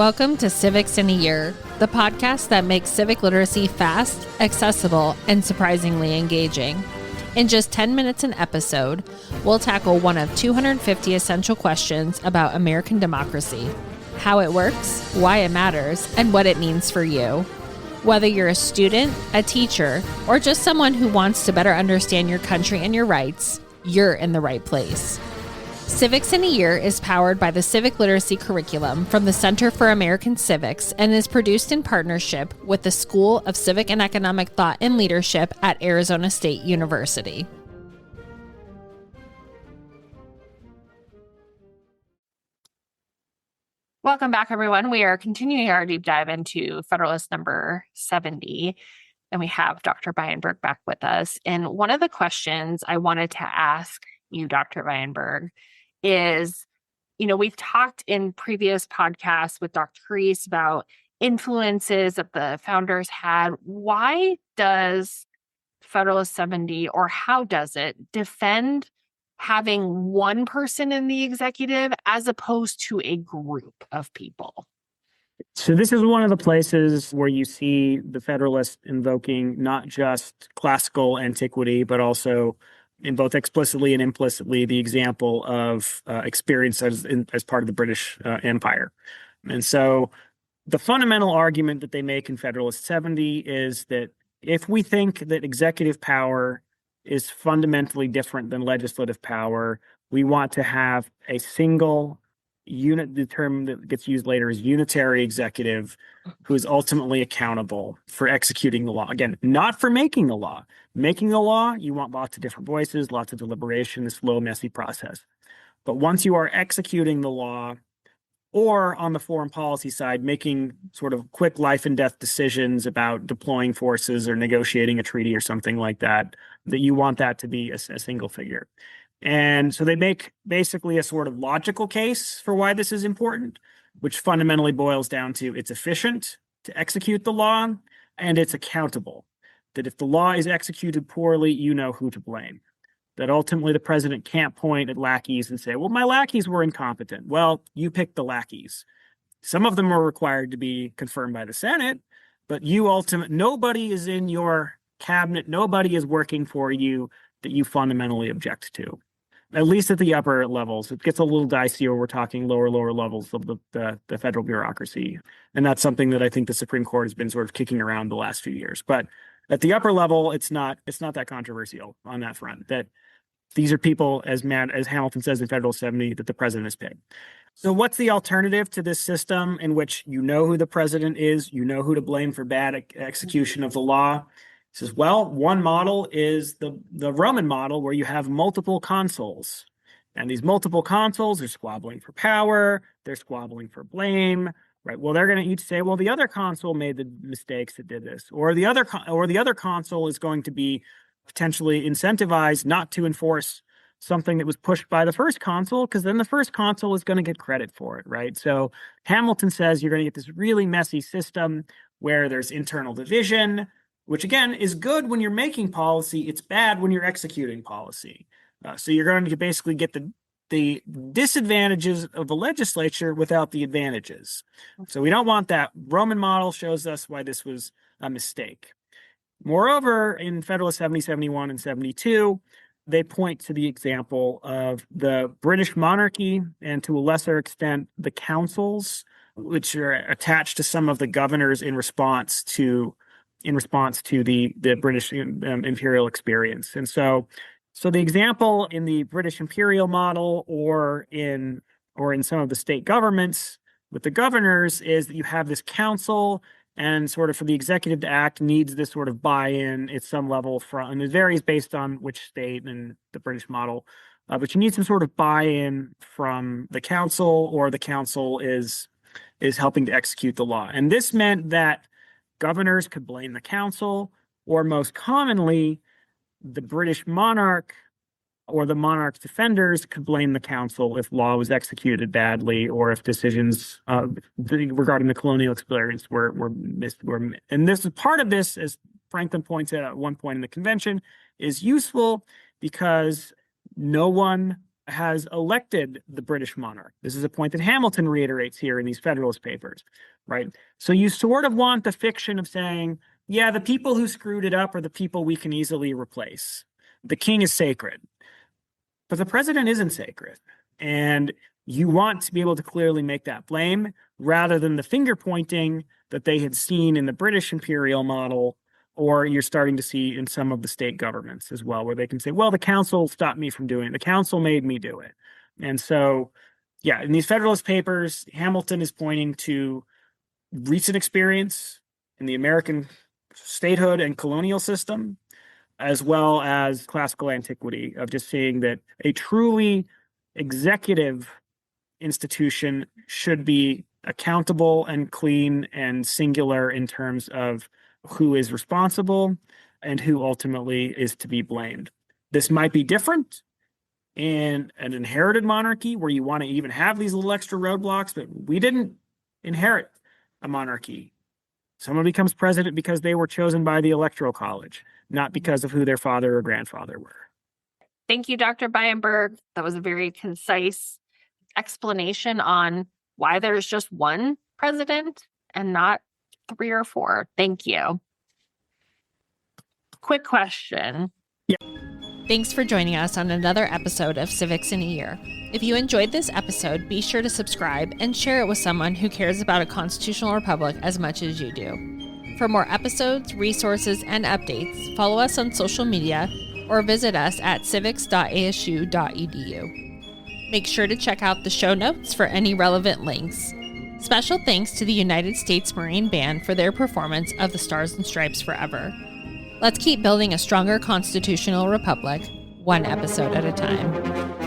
Welcome to Civics in a Year, the podcast that makes civic literacy fast, accessible, and surprisingly engaging. In just 10 minutes an episode, we'll tackle one of 250 essential questions about American democracy, how it works, why it matters, and what it means for you. Whether you're a student, a teacher, or just someone who wants to better understand your country and your rights, you're in the right place. Civics in a Year is powered by the Civic Literacy Curriculum from the Center for American Civics and is produced in partnership with the School of Civic and Economic Thought and Leadership at Arizona State University. Welcome back, everyone. We are continuing our deep dive into Federalist number 70, and we have Dr. Beienberg back with us. And one of the questions I wanted to ask you, Dr. Beienberg, is, we've talked in previous podcasts with Dr. Reese about influences that the founders had. Why does Federalist 70, or how does it defend having one person in the executive as opposed to a group of people? So this is one of the places where you see the Federalists invoking not just classical antiquity, but also in both explicitly and implicitly the example of experience as part of the British Empire. And so the fundamental argument that they make in Federalist 70 is that if we think that executive power is fundamentally different than legislative power, we want to have a single unit. The term that gets used later is unitary executive, who is ultimately accountable for executing the law. Again, not for making the law. Making the law, you want lots of different voices, lots of deliberation, this slow, messy process. But once you are executing the law, or on the foreign policy side, making sort of quick life and death decisions about deploying forces or negotiating a treaty or something like that, that you want that to be a single figure. And so they make basically a sort of logical case for why this is important, which fundamentally boils down to it's efficient to execute the law and it's accountable. That if the law is executed poorly, you know who to blame. That ultimately the president can't point at lackeys and say, well, my lackeys were incompetent. Well, you picked the lackeys. Some of them are required to be confirmed by the Senate, but nobody is in your cabinet, nobody is working for you that you fundamentally object to. At least at the upper levels. It gets a little dicey where we're talking lower levels of the federal bureaucracy. And that's something that I think the Supreme Court has been sort of kicking around the last few years. But at the upper level, it's not that controversial on that front, that these are people, as Hamilton says in Federalist 70, that the president has picked. So what's the alternative to this system in which you know who the president is, you know who to blame for bad execution of the law? He says, well, one model is the Roman model where you have multiple consuls. And these multiple consuls are squabbling for power, they're squabbling for blame, right? Well, they're going to each say, well, the other consul made the mistakes that did this, or the other consul is going to be potentially incentivized not to enforce something that was pushed by the first consul, because then the first consul is going to get credit for it, right? So Hamilton says you're going to get this really messy system where there's internal division, which again is good when you're making policy. It's bad when you're executing policy. So you're going to basically get the disadvantages of the legislature without the advantages. So we don't want that. Roman model shows us why this was a mistake. Moreover, in Federalist 70, 71, and 72, they point to the example of the British monarchy and to a lesser extent the councils, which are attached to some of the governors in response to the British imperial experience. And so the example in the British imperial model or in some of the state governments with the governors is that you have this council, and sort of for the executive to act needs this sort of buy-in at some level and it varies based on which state and the British model. But you need some sort of buy-in from the council, or the council is helping to execute the law. And this meant that governors could blame the council, or most commonly, the British monarch or the monarch's defenders could blame the council if law was executed badly, or if decisions regarding the colonial experience were missed. And this is part of this, as Franklin points out at one point in the convention, is useful because no one has elected the British monarch. This is a point that Hamilton reiterates here in these Federalist Papers, right? So you sort of want the fiction of saying, yeah, the people who screwed it up are the people we can easily replace. The king is sacred, but the president isn't sacred. And you want to be able to clearly make that blame rather than the finger pointing that they had seen in the British imperial model, or you're starting to see in some of the state governments as well, where they can say, well, the council stopped me from doing it. The council made me do it. And so, yeah, in these Federalist Papers, Hamilton is pointing to recent experience in the American statehood and colonial system, as well as classical antiquity, of just seeing that a truly executive institution should be accountable and clean and singular in terms of who is responsible and who ultimately is to be blamed. This might be different in an inherited monarchy where you want to even have these little extra roadblocks, but we didn't inherit a monarchy. Someone becomes president because they were chosen by the Electoral College, not because of who their father or grandfather were. Thank you, Dr. Beienberg. That was a very concise explanation on why there's just one president and not 3 or 4. Thank you. Quick question. Yeah. Thanks for joining us on another episode of Civics in a Year. If you enjoyed this episode, be sure to subscribe and share it with someone who cares about a constitutional republic as much as you do. For more episodes, resources, and updates, follow us on social media or visit us at civics.asu.edu. Make sure to check out the show notes for any relevant links. Special thanks to the United States Marine Band for their performance of the Stars and Stripes Forever. Let's keep building a stronger constitutional republic, one episode at a time.